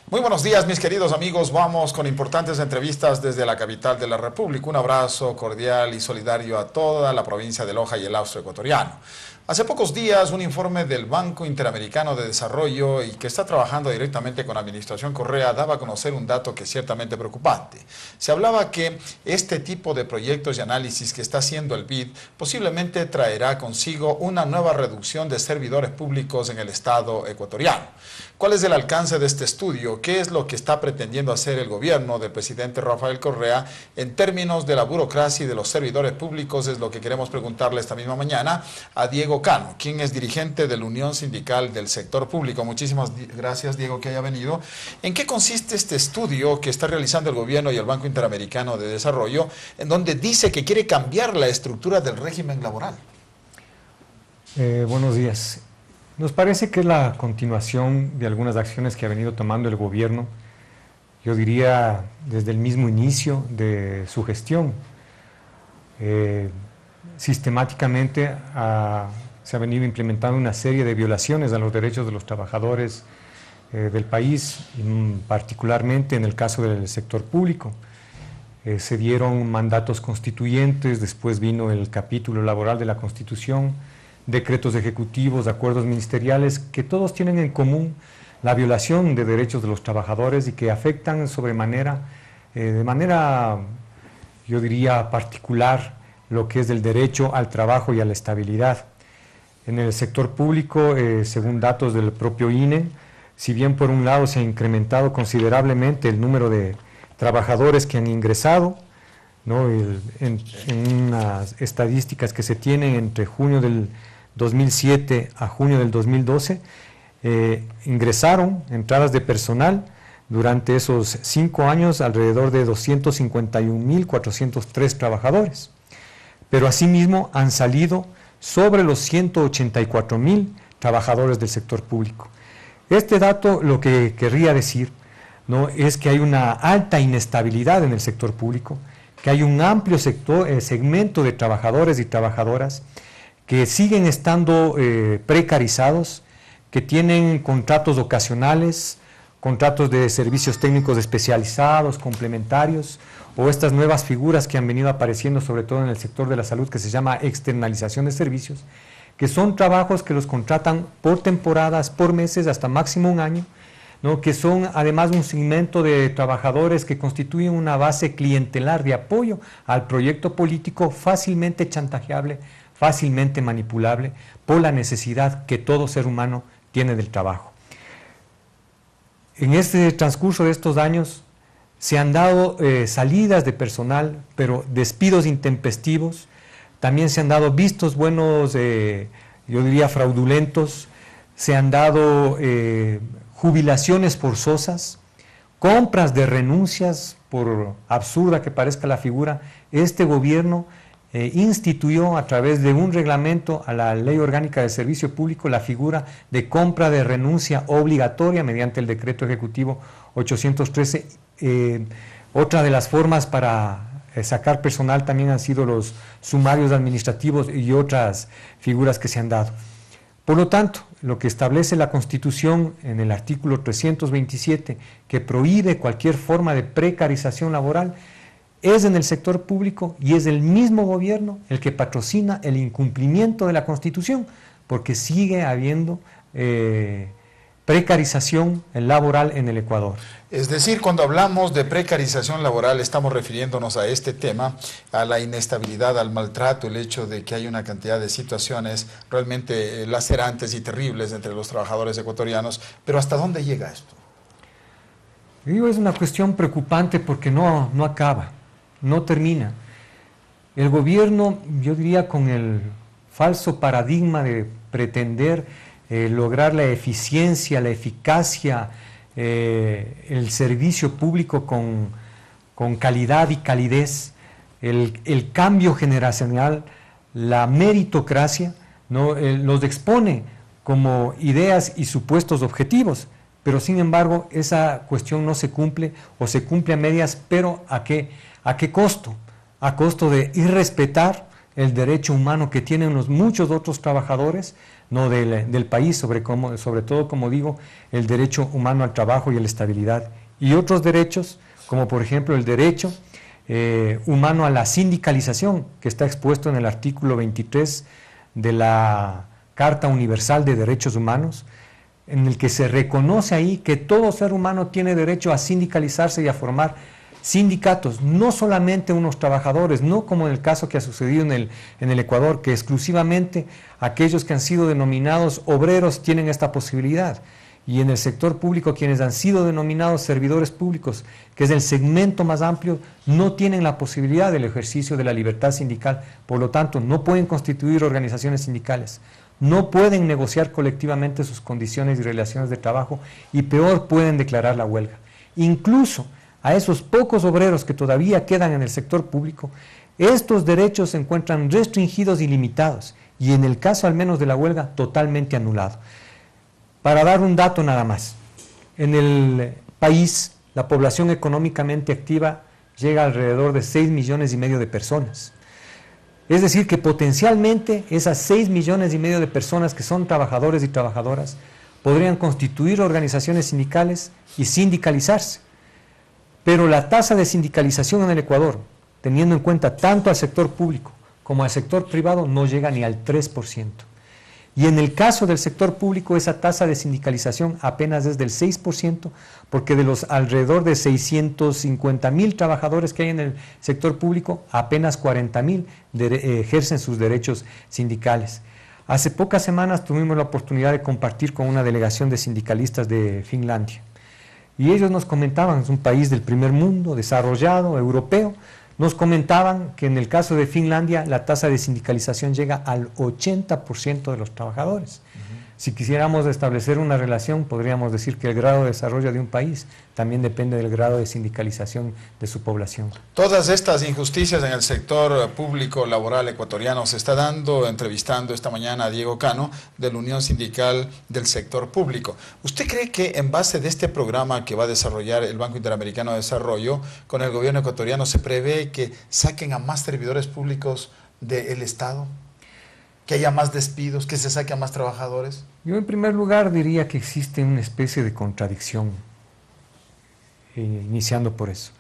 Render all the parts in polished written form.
Muy buenos días, mis queridos amigos. Vamos con importantes entrevistas desde la capital de la República. Un abrazo cordial y solidario a toda la provincia de Loja y el Austro ecuatoriano. Hace pocos días, un informe del Banco Interamericano de Desarrollo y que está trabajando directamente con la Administración Correa daba a conocer un dato que es ciertamente preocupante. Se hablaba que este tipo de proyectos y análisis que está haciendo el BID posiblemente traerá consigo una nueva reducción de servidores públicos en el Estado ecuatoriano. ¿Cuál es el alcance de este estudio? ¿Qué es lo que está pretendiendo hacer el gobierno del presidente Rafael Correa en términos de la burocracia y de los servidores públicos? Es lo que queremos preguntarle esta misma mañana a Diego Cano, quien es dirigente de la Unión Sindical del Sector Público. Muchísimas gracias, Diego, que haya venido. ¿En qué consiste este estudio que está realizando el gobierno y el Banco Interamericano de Desarrollo, en donde dice que quiere cambiar la estructura del régimen laboral? Buenos días. Nos parece que es la continuación de algunas acciones que ha venido tomando el gobierno, yo diría desde el mismo inicio de su gestión. Sistemáticamente se ha venido implementando una serie de violaciones a los derechos de los trabajadores del país, particularmente en el caso del sector público. Se dieron mandatos constituyentes, después vino el capítulo laboral de la Constitución, decretos ejecutivos, acuerdos ministeriales, que todos tienen en común la violación de derechos de los trabajadores y que afectan de manera, yo diría, particular, lo que es el derecho al trabajo y a la estabilidad. En el sector público, según datos del propio INE, si bien por un lado se ha incrementado considerablemente el número de trabajadores que han ingresado, ¿no? En unas estadísticas que se tienen entre junio del 2007 a junio del 2012, ingresaron entradas de personal durante esos 5 años alrededor de 251.403 trabajadores, pero asimismo han salido sobre los 184.000 trabajadores del sector público. Este dato lo que querría decir, ¿no?, es que hay una alta inestabilidad en el sector público, que hay un amplio segmento de trabajadores y trabajadoras que siguen estando precarizados, que tienen contratos ocasionales, contratos de servicios técnicos especializados, complementarios, o estas nuevas figuras que han venido apareciendo sobre todo en el sector de la salud, que se llama externalización de servicios, que son trabajos que los contratan por temporadas, por meses, hasta máximo un año, ¿no?, que son además un segmento de trabajadores que constituyen una base clientelar de apoyo al proyecto político fácilmente chantajeable, fácilmente manipulable por la necesidad que todo ser humano tiene del trabajo. En este transcurso de estos años se han dado salidas de personal, pero despidos intempestivos, también se han dado vistos buenos, yo diría fraudulentos, se han dado jubilaciones forzosas, compras de renuncias, por absurda que parezca la figura. Este gobierno instituyó a través de un reglamento a la Ley Orgánica de Servicio Público la figura de compra de renuncia obligatoria mediante el decreto ejecutivo 813. Otra de las formas para sacar personal también han sido los sumarios administrativos y otras figuras que se han dado. Por lo tanto, lo que establece la Constitución en el artículo 327, que prohíbe cualquier forma de precarización laboral, es en el sector público y es el mismo gobierno el que patrocina el incumplimiento de la Constitución, porque sigue habiendo precarización laboral en el Ecuador. Es decir, cuando hablamos de precarización laboral estamos refiriéndonos a este tema, a la inestabilidad, al maltrato, el hecho de que hay una cantidad de situaciones realmente lacerantes y terribles entre los trabajadores ecuatorianos, pero ¿hasta dónde llega esto? Digo, es una cuestión preocupante porque no acaba, no termina. El gobierno, yo diría, con el falso paradigma de pretender lograr la eficiencia, la eficacia, el servicio público con calidad y calidez, el cambio generacional, la meritocracia, ¿no?, los expone como ideas y supuestos objetivos, pero sin embargo esa cuestión no se cumple o se cumple a medias, pero ¿a qué costo? A costo de irrespetar el derecho humano que tienen los muchos otros trabajadores, no del país, sobre todo, como digo, el derecho humano al trabajo y a la estabilidad. Y otros derechos, como por ejemplo el derecho humano a la sindicalización, que está expuesto en el artículo 23 de la Carta Universal de Derechos Humanos, en el que se reconoce ahí que todo ser humano tiene derecho a sindicalizarse y a formar sindicatos, no solamente unos trabajadores, no como en el caso que ha sucedido en el Ecuador, que exclusivamente aquellos que han sido denominados obreros tienen esta posibilidad, y en el sector público quienes han sido denominados servidores públicos, que es el segmento más amplio, no tienen la posibilidad del ejercicio de la libertad sindical, por lo tanto no pueden constituir organizaciones sindicales, no pueden negociar colectivamente sus condiciones y relaciones de trabajo, y peor, pueden declarar la huelga. Incluso a esos pocos obreros que todavía quedan en el sector público, estos derechos se encuentran restringidos y limitados, y en el caso al menos de la huelga, totalmente anulado. Para dar un dato nada más, en el país la población económicamente activa llega a alrededor de 6,5 millones de personas. Es decir, que potencialmente esas 6,5 millones de personas que son trabajadores y trabajadoras podrían constituir organizaciones sindicales y sindicalizarse. Pero la tasa de sindicalización en el Ecuador, teniendo en cuenta tanto al sector público como al sector privado, no llega ni al 3%. Y en el caso del sector público, esa tasa de sindicalización apenas es del 6%, porque de los alrededor de 650,000 trabajadores que hay en el sector público, apenas 40,000 ejercen sus derechos sindicales. Hace pocas semanas tuvimos la oportunidad de compartir con una delegación de sindicalistas de Finlandia. Y ellos nos comentaban, es un país del primer mundo, desarrollado, europeo, nos comentaban que en el caso de Finlandia la tasa de sindicalización llega al 80% de los trabajadores. Si quisiéramos establecer una relación, podríamos decir que el grado de desarrollo de un país también depende del grado de sindicalización de su población. Todas estas injusticias en el sector público laboral ecuatoriano se está dando, entrevistando esta mañana a Diego Cano, de la Unión Sindical del Sector Público. ¿Usted cree que en base de este programa que va a desarrollar el Banco Interamericano de Desarrollo con el gobierno ecuatoriano se prevé que saquen a más servidores públicos del Estado? ¿Que haya más despidos, que se saque a más trabajadores? Yo en primer lugar diría que existe una especie de contradicción, iniciando por eso.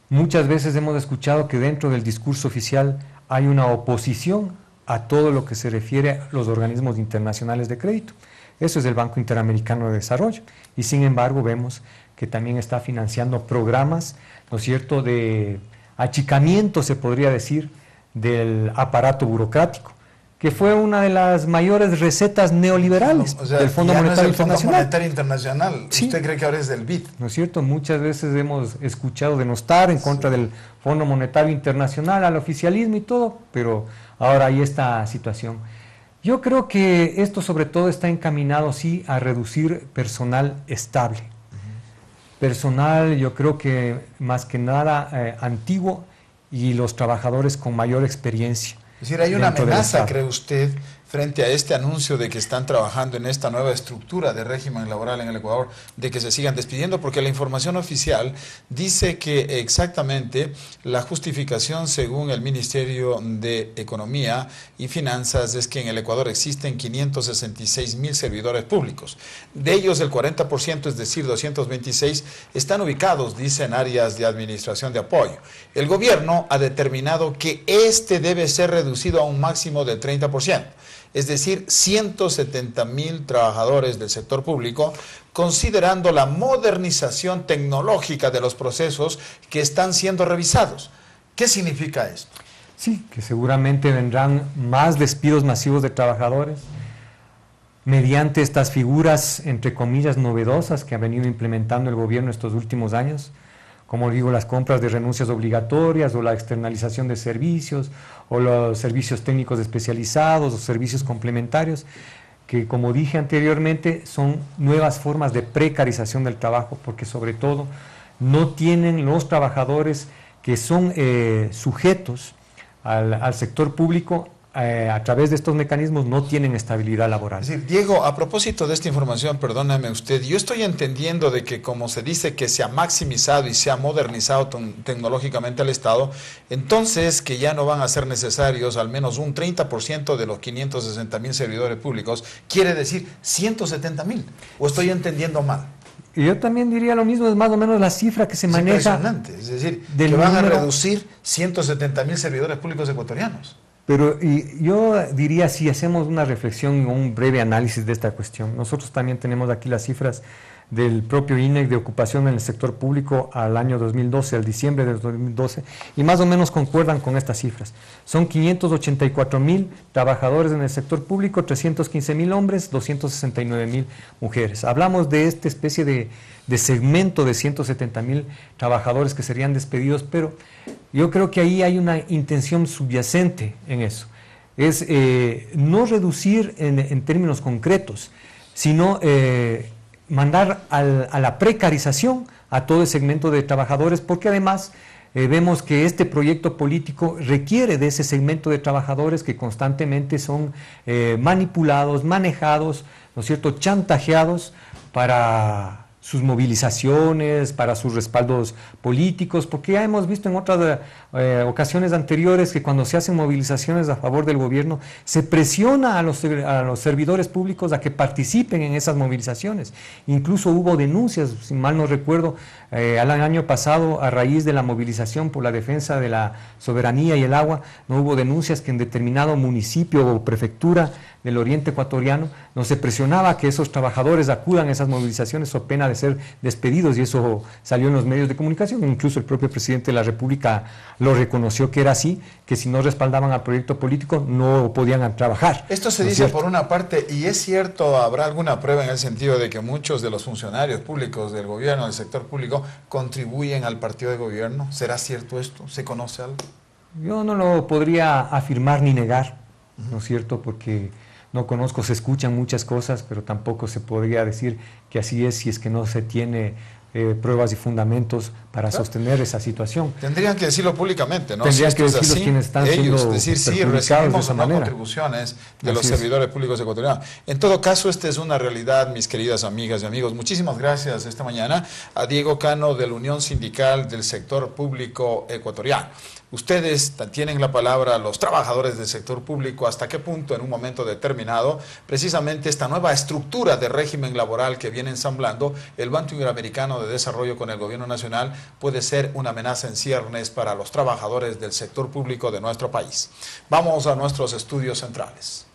Muchas veces hemos escuchado que dentro del discurso oficial hay una oposición a todo lo que se refiere a los organismos internacionales de crédito. Eso es el Banco Interamericano de Desarrollo. Y sin embargo vemos que también está financiando programas, ¿no es cierto?, de achicamiento, se podría decir, del aparato burocrático, que fue una de las mayores recetas neoliberales del Fondo Monetario Internacional. Fondo Monetario Internacional. Sí. ¿Usted cree que ahora es del BID? ¿No es cierto? Muchas veces hemos escuchado denostar en contra del Fondo Monetario Internacional, al oficialismo y todo, pero ahora hay esta situación. Yo creo que esto sobre todo está encaminado, sí, a reducir personal estable. Personal, yo creo que más que nada antiguo, y los trabajadores con mayor experiencia. Es decir, hay una amenaza, ¿cree usted, frente a este anuncio de que están trabajando en esta nueva estructura de régimen laboral en el Ecuador, de que se sigan despidiendo? Porque la información oficial dice que exactamente la justificación, según el Ministerio de Economía y Finanzas, es que en el Ecuador existen 566,000 servidores públicos. De ellos, el 40%, es decir, 226, están ubicados, dice, en áreas de administración de apoyo. El gobierno ha determinado que este debe ser reducido a un máximo del 30%. Es decir, 170,000 trabajadores del sector público, considerando la modernización tecnológica de los procesos que están siendo revisados. ¿Qué significa esto? Sí, que seguramente vendrán más despidos masivos de trabajadores mediante estas figuras, entre comillas, novedosas que ha venido implementando el gobierno estos últimos años, como digo, las compras de renuncias obligatorias o la externalización de servicios o los servicios técnicos especializados o servicios complementarios, que como dije anteriormente son nuevas formas de precarización del trabajo, porque sobre todo no tienen los trabajadores que son sujetos al sector público a través de estos mecanismos no tienen estabilidad laboral. Es decir, Diego, a propósito de esta información, perdóname usted, yo estoy entendiendo de que como se dice que se ha maximizado y se ha modernizado tecnológicamente al Estado, entonces que ya no van a ser necesarios al menos un 30% de los 560.000 servidores públicos, quiere decir 170.000, ¿o estoy entendiendo mal? Y yo también diría lo mismo, es más o menos la cifra que se maneja. Es impresionante, es decir, que van a reducir 170.000 servidores públicos ecuatorianos. Pero yo diría, si hacemos una reflexión o un breve análisis de esta cuestión, nosotros también tenemos aquí las cifras del propio INEC de ocupación en el sector público al año 2012, al diciembre de 2012, y más o menos concuerdan con estas cifras. Son 584.000 trabajadores en el sector público, 315.000 hombres, 269.000 mujeres. Hablamos de esta especie de segmento de 170.000 trabajadores que serían despedidos, pero yo creo que ahí hay una intención subyacente en eso. Es no reducir en términos concretos, sino mandar a la precarización a todo el segmento de trabajadores, porque además vemos que este proyecto político requiere de ese segmento de trabajadores que constantemente son manipulados, manejados, ¿no es cierto?, chantajeados para sus movilizaciones, para sus respaldos políticos, porque ya hemos visto en otras ocasiones anteriores que cuando se hacen movilizaciones a favor del gobierno, se presiona a los servidores públicos a que participen en esas movilizaciones. Incluso hubo denuncias, si mal no recuerdo, al año pasado, a raíz de la movilización por la defensa de la soberanía y el agua, no hubo denuncias que en determinado municipio o prefectura del oriente ecuatoriano no se presionaba a que esos trabajadores acudan a esas movilizaciones o pena de ser despedidos, y eso salió en los medios de comunicación. Incluso el propio presidente de la República lo reconoció que era así, que si no respaldaban al proyecto político no podían trabajar. Esto se dice por una parte, y es cierto, ¿habrá alguna prueba en el sentido de que muchos de los funcionarios públicos del gobierno, del sector público, contribuyen al partido de gobierno? ¿Será cierto esto? ¿Se conoce algo? Yo no lo podría afirmar ni negar, ¿no es cierto?, porque no conozco, se escuchan muchas cosas, pero tampoco se podría decir que así es si es que no se tiene pruebas y fundamentos para sostener esa situación. Tendrían que decirlo públicamente, ¿no? Tendrían que decirlo quienes están siendo decir, sí, recibimos contribuciones de los servidores públicos ecuatorianos. En todo caso, esta es una realidad, mis queridas amigas y amigos. Muchísimas gracias esta mañana a Diego Cano de la Unión Sindical del Sector Público Ecuatoriano. Ustedes tienen la palabra, los trabajadores del sector público, hasta qué punto en un momento determinado, precisamente esta nueva estructura de régimen laboral que viene ensamblando el Banco Interamericano de Desarrollo con el Gobierno Nacional puede ser una amenaza en ciernes para los trabajadores del sector público de nuestro país. Vamos a nuestros estudios centrales.